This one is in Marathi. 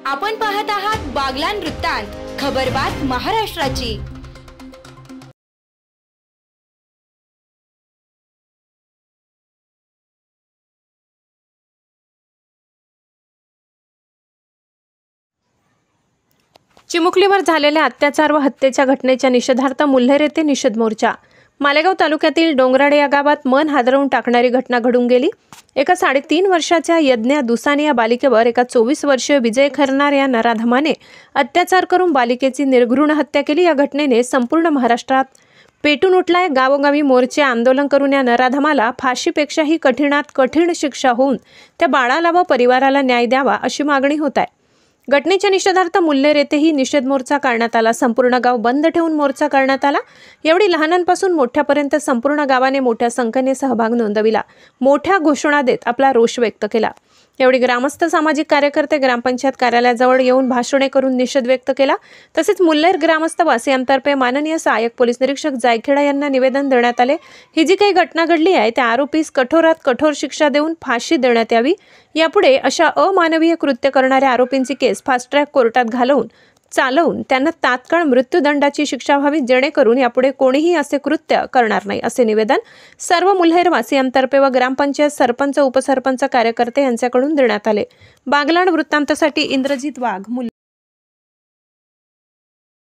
आपण पाहत आहात बागलाण वृत्तांत, खबरबात महाराष्ट्राची। चिमुकलीवर झालेल्या अत्याचार व हत्येच्या घटनेच्या निषेधार्थ मुल्हेर येथे निषेध मोर्चा। मालेगाव तालुक्यातील डोंगराडे या गावात मन हादरवून टाकणारी घटना घडून गेली। एका 3.5 वर्षाच्या यज्ञा दुसानी या बालिकेवर एका 24 वर्षीय विजय खरनार या नराधमाने अत्याचार करून बालिकेची निर्घृण हत्या केली। या घटनेने संपूर्ण महाराष्ट्रात पेटून उठलाय। गावोगावी मोर्चे आंदोलन करून या नराधमाला फाशीपेक्षाही कठीणात कठीण शिक्षा होऊन त्या बाळाला व परिवाराला न्याय द्यावा अशी मागणी होत आहे। घटनेच्या निषेधार्थ मुल्हेर येथेही निषेध मोर्चा काढण्यात आला। संपूर्ण गाव बंद ठेवून मोर्चा करण्यात आला। एवढी लहानांपासून मोठ्यापर्यंत संपूर्ण गावाने मोठ्या संख्येने सहभाग नोंदविला। मोठ्या घोषणा देत आपला रोष व्यक्त केला। एवढी ग्रामस्थ सामाजिक कार्यकर्ते ग्रामपंचायत कार्यालयाजवळ येऊन भाषणे करून निषेध व्यक्त केला। तसेच मुल्हेर ग्रामस्थ वासियांतर्फे माननीय सहाय्यक पोलीस निरीक्षक जायखेडा यांना निवेदन देण्यात आले। ही जी काही घटना घडली आहे त्या आरोपीस कठोरात कठोर शिक्षा देऊन फाशी देण्यात यावी। यापुढे अशा अमानवीय कृत्य करणाऱ्या आरोपींची केस फास्ट ट्रॅक कोर्टात घालवून चालवून त्यांना तात्काळ मृत्यूदंडाची शिक्षा व्हावी, जेणेकरून यापुढे कोणीही असे कृत्य करणार नाही, असे निवेदन सर्व मुल्हेर वासियांतर्फे व ग्रामपंचायत सरपंच उपसरपंच कार्यकर्ते यांच्याकडून देण्यात आले। बागलाण वृत्तांतासाठी इंद्रजित वाघ।